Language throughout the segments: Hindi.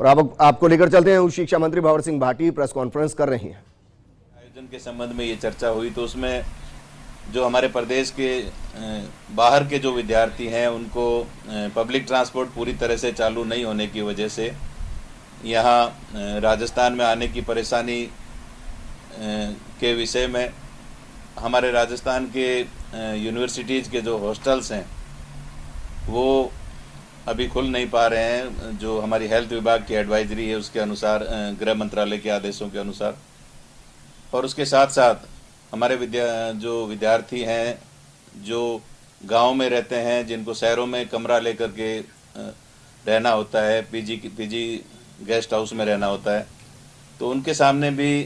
और अब आपको लेकर चलते हैं। उच्च शिक्षा मंत्री भंवर सिंह भाटी प्रेस कॉन्फ्रेंस कर रही हैं। आयोजन के संबंध में ये चर्चा हुई तो उसमें जो हमारे प्रदेश के बाहर के जो विद्यार्थी हैं उनको पब्लिक ट्रांसपोर्ट पूरी तरह से चालू नहीं होने की वजह से यहाँ राजस्थान में आने की परेशानी के विषय में हमारे राजस्थान के यूनिवर्सिटीज़ के जो हॉस्टल्स हैं वो अभी खुल नहीं पा रहे हैं। जो हमारी हेल्थ विभाग की एडवाइजरी है उसके अनुसार, गृह मंत्रालय के आदेशों के अनुसार, और उसके साथ साथ हमारे जो विद्यार्थी हैं जो गांव में रहते हैं, जिनको शहरों में कमरा लेकर के रहना होता है, पीजी गेस्ट हाउस में रहना होता है, तो उनके सामने भी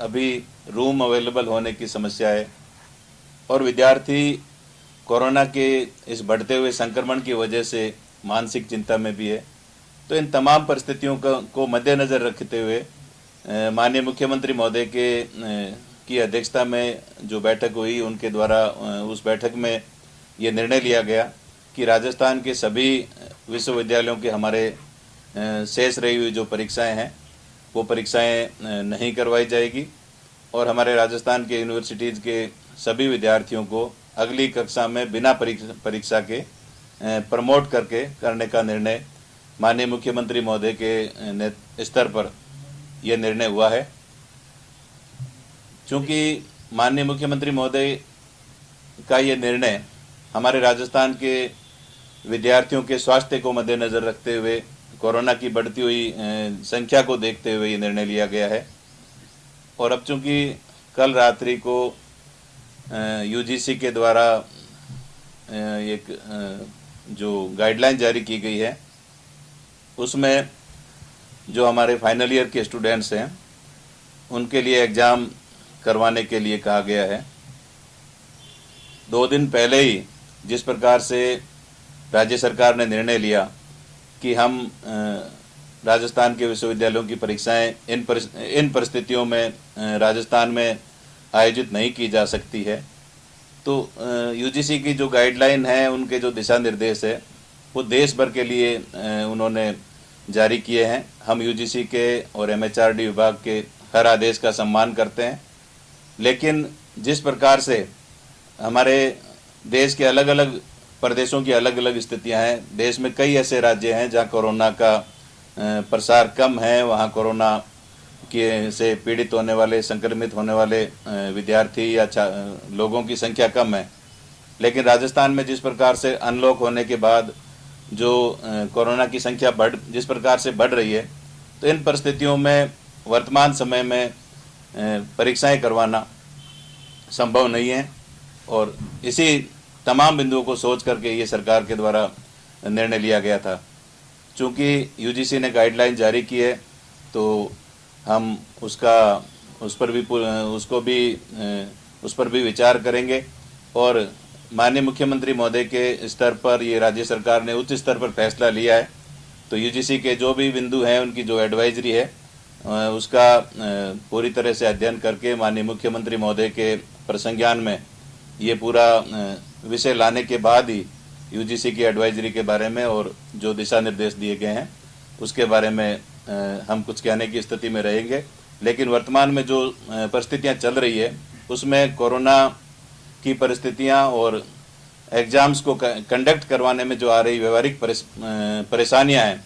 अभी रूम अवेलेबल होने की समस्या है। और विद्यार्थी कोरोना के इस बढ़ते हुए संक्रमण की वजह से मानसिक चिंता में भी है। तो इन तमाम परिस्थितियों को मद्देनज़र रखते हुए माननीय मुख्यमंत्री महोदय की अध्यक्षता में जो बैठक हुई, उनके द्वारा उस बैठक में ये निर्णय लिया गया कि राजस्थान के सभी विश्वविद्यालयों के हमारे शेष रही हुई जो परीक्षाएं हैं वो परीक्षाएं नहीं करवाई जाएगी और हमारे राजस्थान के यूनिवर्सिटीज़ के सभी विद्यार्थियों को अगली कक्षा में बिना परीक्षा के प्रमोट करने का निर्णय माननीय मुख्यमंत्री महोदय के स्तर पर यह निर्णय हुआ है। चूँकि माननीय मुख्यमंत्री महोदय का ये निर्णय हमारे राजस्थान के विद्यार्थियों के स्वास्थ्य को मद्देनज़र रखते हुए, कोरोना की बढ़ती हुई संख्या को देखते हुए ये निर्णय लिया गया है। और अब चूँकि कल रात्रि को यूजीसी के द्वारा एक जो गाइडलाइन जारी की गई है उसमें जो हमारे फाइनल ईयर के स्टूडेंट्स हैं उनके लिए एग्ज़ाम करवाने के लिए कहा गया है। 2 दिन पहले ही जिस प्रकार से राज्य सरकार ने निर्णय लिया कि हम राजस्थान के विश्वविद्यालयों की परीक्षाएं इन परिस्थितियों में राजस्थान में आयोजित नहीं की जा सकती है, तो यूजीसी की जो गाइडलाइन है, उनके जो दिशा निर्देश है वो देश भर के लिए उन्होंने जारी किए हैं। हम यूजीसी के और एमएचआरडी विभाग के हर आदेश का सम्मान करते हैं, लेकिन जिस प्रकार से हमारे देश के अलग अलग प्रदेशों की अलग अलग स्थितियां हैं, देश में कई ऐसे राज्य हैं जहां कोरोना का प्रसार कम है, वहां कोरोना के से पीड़ित होने वाले, संक्रमित होने वाले विद्यार्थी या लोगों की संख्या कम है। लेकिन राजस्थान में जिस प्रकार से अनलॉक होने के बाद जो कोरोना की संख्या जिस प्रकार से बढ़ रही है, तो इन परिस्थितियों में वर्तमान समय में परीक्षाएं करवाना संभव नहीं है। और इसी तमाम बिंदुओं को सोच करके ये सरकार के द्वारा निर्णय लिया गया था। चूँकि यूजीसी ने गाइडलाइन जारी की है तो हम उस पर भी विचार करेंगे और माननीय मुख्यमंत्री महोदय के स्तर पर ये राज्य सरकार ने उच्च स्तर पर फैसला लिया है। तो यूजीसी के जो भी बिंदु हैं, उनकी जो एडवाइजरी है उसका पूरी तरह से अध्ययन करके माननीय मुख्यमंत्री महोदय के प्रसंज्ञान में ये पूरा विषय लाने के बाद ही यूजीसी की एडवाइजरी के बारे में और जो दिशा निर्देश दिए गए हैं उसके बारे में हम कुछ कहने की स्थिति में रहेंगे। लेकिन वर्तमान में जो परिस्थितियां चल रही है उसमें कोरोना की परिस्थितियां और एग्ज़ाम्स को कंडक्ट करवाने में जो आ रही व्यवहारिक परेशानियां हैं,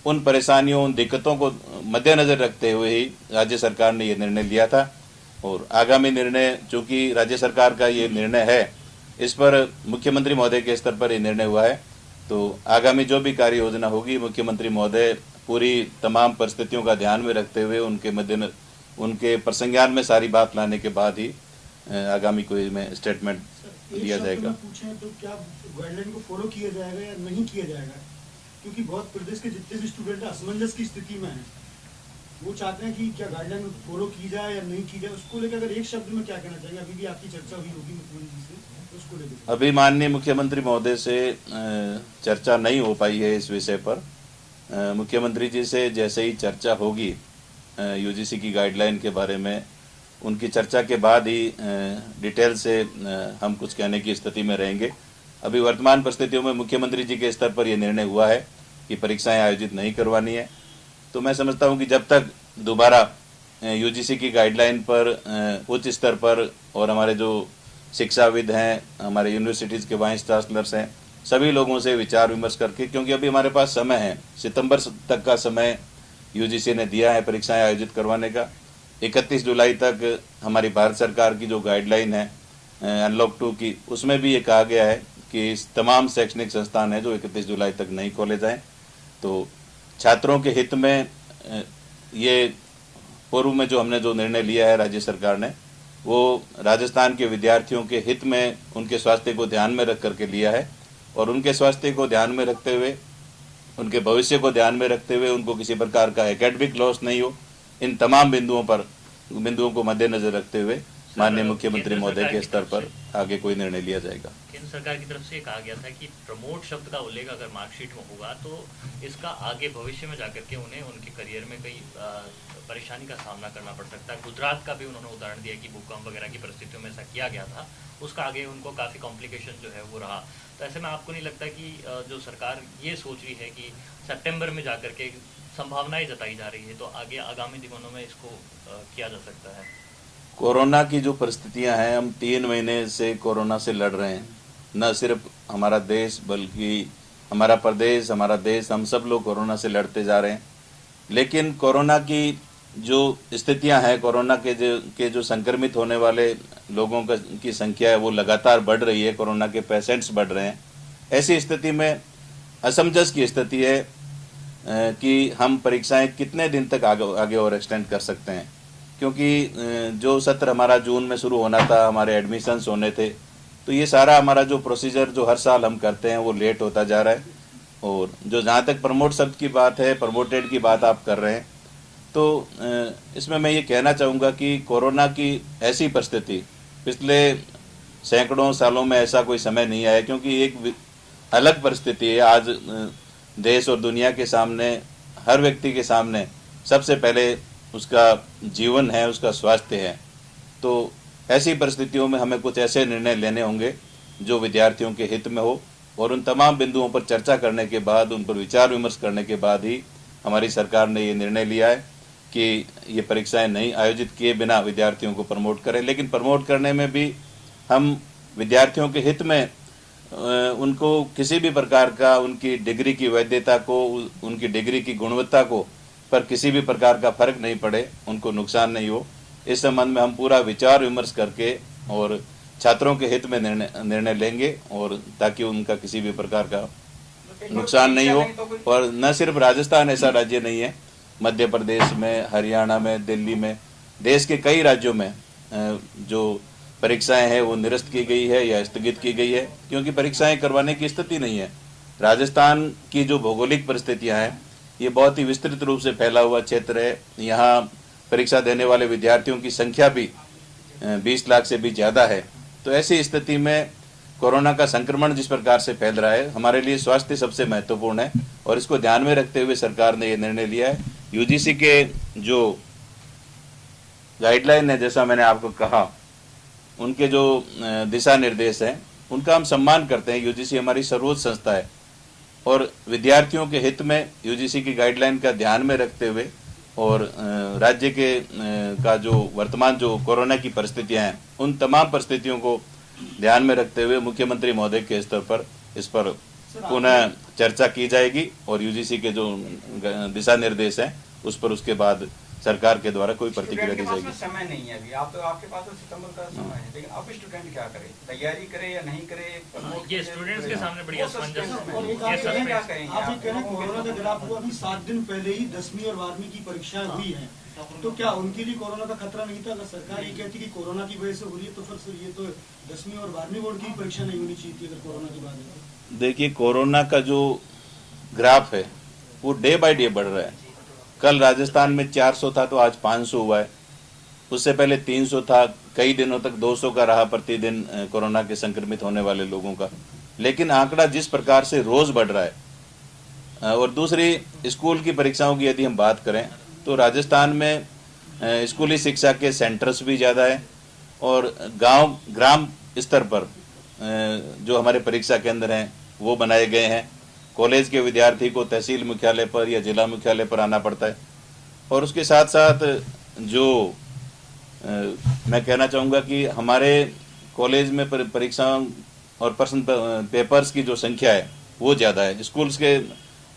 उन परेशानियों, उन दिक्कतों को मद्देनज़र रखते हुए ही राज्य सरकार ने ये निर्णय लिया था। और आगामी निर्णय, चूँकि राज्य सरकार का ये निर्णय है, इस पर मुख्यमंत्री महोदय के स्तर पर ये निर्णय हुआ है, तो आगामी जो भी कार्य योजना होगी मुख्यमंत्री महोदय पूरी तमाम परिस्थितियों का ध्यान में रखते हुए उनके प्रसंज्ञान में सारी बात लाने के बाद ही आगामी कोई में स्टेटमेंट दिया जाएगा। पूछें तो क्या गाइडलाइन को फॉलो किया जाएगा या नहीं किया जाएगा? क्योंकि बहुत प्रदेश के जितने भी स्टूडेंट असमंजस की स्थिति में हैं, वो चाहते हैं कि क्या गाइडलाइन फॉलो की जाए या नहीं की जाए। उसको लेकर अगर एक शब्द में क्या कहना चाहिए? अभी भी आपकी चर्चा हुई होगी मुख्यमंत्री से, उसको लेकर। अभी माननीय मुख्यमंत्री महोदय से चर्चा नहीं हो पाई है इस विषय पर। मुख्यमंत्री जी से जैसे ही चर्चा होगी यूजीसी की गाइडलाइन के बारे में, उनकी चर्चा के बाद ही डिटेल से हम कुछ कहने की स्थिति में रहेंगे। अभी वर्तमान परिस्थितियों में मुख्यमंत्री जी के स्तर पर यह निर्णय हुआ है कि परीक्षाएं आयोजित नहीं करवानी है। तो मैं समझता हूं कि जब तक दोबारा यूजीसी की गाइडलाइन पर उच्च स्तर पर और हमारे जो शिक्षाविद हैं, हमारे यूनिवर्सिटीज़ के वाइस चांसलर्स हैं, सभी लोगों से विचार विमर्श करके, क्योंकि अभी हमारे पास समय है, सितंबर तक का समय यूजीसी ने दिया है परीक्षाएं आयोजित करवाने का। 31 जुलाई तक हमारी भारत सरकार की जो गाइडलाइन है अनलॉक 2 की, उसमें भी ये कहा गया है कि तमाम शैक्षणिक संस्थान है जो 31 जुलाई तक नहीं खोले जाएं। तो छात्रों के हित में ये पूर्व में जो हमने जो निर्णय लिया है राज्य सरकार ने, वो राजस्थान के विद्यार्थियों के हित में उनके स्वास्थ्य को ध्यान में रख करके लिया है, और उनके स्वास्थ्य को ध्यान में रखते हुए, उनके भविष्य को ध्यान में रखते हुए, उनको किसी प्रकार का एकेडमिक लॉस नहीं हो, इन तमाम बिंदुओं को मद्देनजर रखते हुए माननीय मुख्यमंत्री महोदय के स्तर पर आगे कोई निर्णय लिया जाएगा। केंद्र सरकार की तरफ से कहा गया था कि प्रमोट शब्द का उल्लेख अगर मार्कशीट में होगा तो इसका आगे भविष्य में जाकर के उन्हें उनके करियर में कई परेशानी का सामना करना पड़ सकता है। गुजरात का भी उन्होंने उदाहरण दिया कि भूकंप वगैरह की परिस्थितियों में ऐसा किया गया था, उसका आगे उनको काफ़ी कॉम्प्लिकेशन जो है वो रहा। तो ऐसे में आपको नहीं लगता कि जो सरकार ये सोच रही है कि सितंबर में जाकर के संभावनाएं जताई जा रही है, तो आगे आगामी दिनों में इसको किया जा सकता है? कोरोना की जो परिस्थितियां हैं, हम 3 महीने से कोरोना से लड़ रहे हैं। न सिर्फ हमारा देश बल्कि हमारा प्रदेश, हमारा देश, हम सब लोग कोरोना से लड़ते जा रहे हैं। लेकिन कोरोना की जो स्थितियां हैं, कोरोना के जो संक्रमित होने वाले लोगों की संख्या है वो लगातार बढ़ रही है, कोरोना के पेशेंट्स बढ़ रहे हैं। ऐसी स्थिति में असमंजस की स्थिति है कि हम परीक्षाएं कितने दिन तक आगे और एक्सटेंड कर सकते हैं, क्योंकि जो सत्र हमारा जून में शुरू होना था, हमारे एडमिशन्स होने थे, तो ये सारा हमारा जो प्रोसीजर जो हर साल हम करते हैं वो लेट होता जा रहा है। और जो जहाँ तक प्रमोट शब्द की बात है, प्रमोटेड की बात आप कर रहे हैं, तो इसमें मैं ये कहना चाहूँगा कि कोरोना की ऐसी परिस्थिति पिछले सैकड़ों सालों में ऐसा कोई समय नहीं आया, क्योंकि एक अलग परिस्थिति है। आज देश और दुनिया के सामने, हर व्यक्ति के सामने सबसे पहले उसका जीवन है, उसका स्वास्थ्य है। तो ऐसी परिस्थितियों में हमें कुछ ऐसे निर्णय लेने होंगे जो विद्यार्थियों के हित में हो, और उन तमाम बिंदुओं पर चर्चा करने के बाद, उन पर विचार विमर्श करने के बाद ही हमारी सरकार ने ये निर्णय लिया है कि ये परीक्षाएं नहीं आयोजित किए बिना विद्यार्थियों को प्रमोट करें। लेकिन प्रमोट करने में भी हम विद्यार्थियों के हित में उनको किसी भी प्रकार का, उनकी डिग्री की वैधता को, उनकी डिग्री की गुणवत्ता को पर किसी भी प्रकार का फर्क नहीं पड़े, उनको नुकसान नहीं हो, इस संबंध में हम पूरा विचार विमर्श करके और छात्रों के हित में निर्णय लेंगे, और ताकि उनका किसी भी प्रकार का नुकसान नहीं हो। और न सिर्फ राजस्थान ऐसा राज्य नहीं है, मध्य प्रदेश में, हरियाणा में, दिल्ली में, देश के कई राज्यों में जो परीक्षाएं हैं वो निरस्त की गई है या स्थगित की गई है, क्योंकि परीक्षाएं करवाने की स्थिति नहीं है। राजस्थान की जो भौगोलिक परिस्थितियां हैं, ये बहुत ही विस्तृत रूप से फैला हुआ क्षेत्र है। यहाँ परीक्षा देने वाले विद्यार्थियों की संख्या भी 20 लाख से भी ज़्यादा है। तो ऐसी स्थिति में कोरोना का संक्रमण जिस प्रकार से फैल रहा है, हमारे लिए स्वास्थ्य सबसे महत्वपूर्ण है, और इसको ध्यान में रखते हुए सरकार ने ये निर्णय लिया है। यूजीसी के जो गाइडलाइन है, जैसा मैंने आपको कहा, उनके जो दिशा निर्देश हैं उनका हम सम्मान करते हैं। यूजीसी हमारी सर्वोच्च संस्था है, और विद्यार्थियों के हित में यूजीसी की गाइडलाइन का ध्यान में रखते हुए और राज्य के का जो वर्तमान जो कोरोना की परिस्थितियां हैं, उन तमाम परिस्थितियों को ध्यान में रखते हुए मुख्यमंत्री महोदय के स्तर पर इस पर पुनः चर्चा की जाएगी, और यूजीसी के जो दिशा निर्देश हैं उस पर उसके बाद सरकार के द्वारा कोई प्रतिक्रिया दी जाएगी। समय नहीं है अभी, आप तो आपके पास तो सितंबर का समय है, लेकिन अब स्टूडेंट क्या करे, तैयारी करे या नहीं करे, ये स्टूडेंट्स के सामने बड़ी असमंजस और एक आप ये कह रहे हैं कोरोना का ग्राफ हुआ, अभी 7 दिन पहले ही 10वीं और 12वीं की परीक्षाएं हुई हैं, तो क्या उनके लिए कोरोना का खतरा नहीं था? अगर सरकार ये कहती कि कोरोना की वजह से हो रही है, तो फिर ये तो 10वीं और 12वीं बोर्ड की परीक्षा नहीं होनी चाहिए थी अगर कोरोना की बात है। देखिए, कोरोना का जो ग्राफ है वो डे बाय डे बढ़ रहा है। कल राजस्थान में 400 था तो आज 500 हुआ है, उससे पहले 300 था, कई दिनों तक 200 का रहा प्रतिदिन कोरोना के संक्रमित होने वाले लोगों का। लेकिन आंकड़ा जिस प्रकार से रोज बढ़ रहा है, और दूसरी स्कूल की परीक्षाओं की यदि हम बात करें तो राजस्थान में स्कूली शिक्षा के सेंटर्स भी ज़्यादा है, और ग्राम स्तर पर जो हमारे परीक्षा केंद्र हैं वो बनाए गए हैं, कॉलेज के विद्यार्थी को तहसील मुख्यालय पर या जिला मुख्यालय पर आना पड़ता है। और उसके साथ साथ जो मैं कहना चाहूँगा कि हमारे कॉलेज में परीक्षाओं और प्रश्न पेपर्स की जो संख्या है वो ज़्यादा है। स्कूल्स के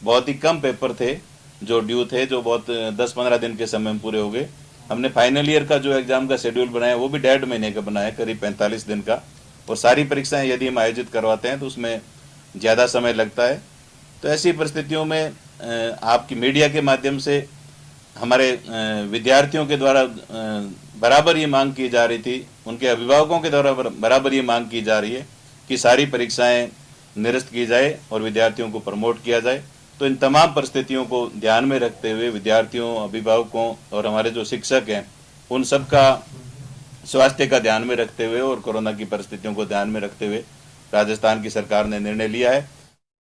बहुत ही कम पेपर थे जो ड्यू थे, जो बहुत 10-15 दिन के समय में पूरे हो गए। हमने फाइनल ईयर का जो एग्ज़ाम का शेड्यूल बनाया वो भी 1.5 महीने का बनाया, करीब 45 दिन का। और सारी परीक्षाएं यदि हम आयोजित करवाते हैं तो उसमें ज़्यादा समय लगता है। तो ऐसी परिस्थितियों में आपकी मीडिया के माध्यम से हमारे विद्यार्थियों के द्वारा बराबर ये मांग की जा रही थी, उनके अभिभावकों के द्वारा बराबर ये मांग की जा रही है कि सारी परीक्षाएं निरस्त की जाए और विद्यार्थियों को प्रमोट किया जाए। तो इन तमाम परिस्थितियों को ध्यान में रखते हुए विद्यार्थियों, अभिभावकों और हमारे जो शिक्षक हैं उन सब का स्वास्थ्य का ध्यान में रखते हुए और कोरोना की परिस्थितियों को ध्यान में रखते हुए राजस्थान की सरकार ने निर्णय लिया है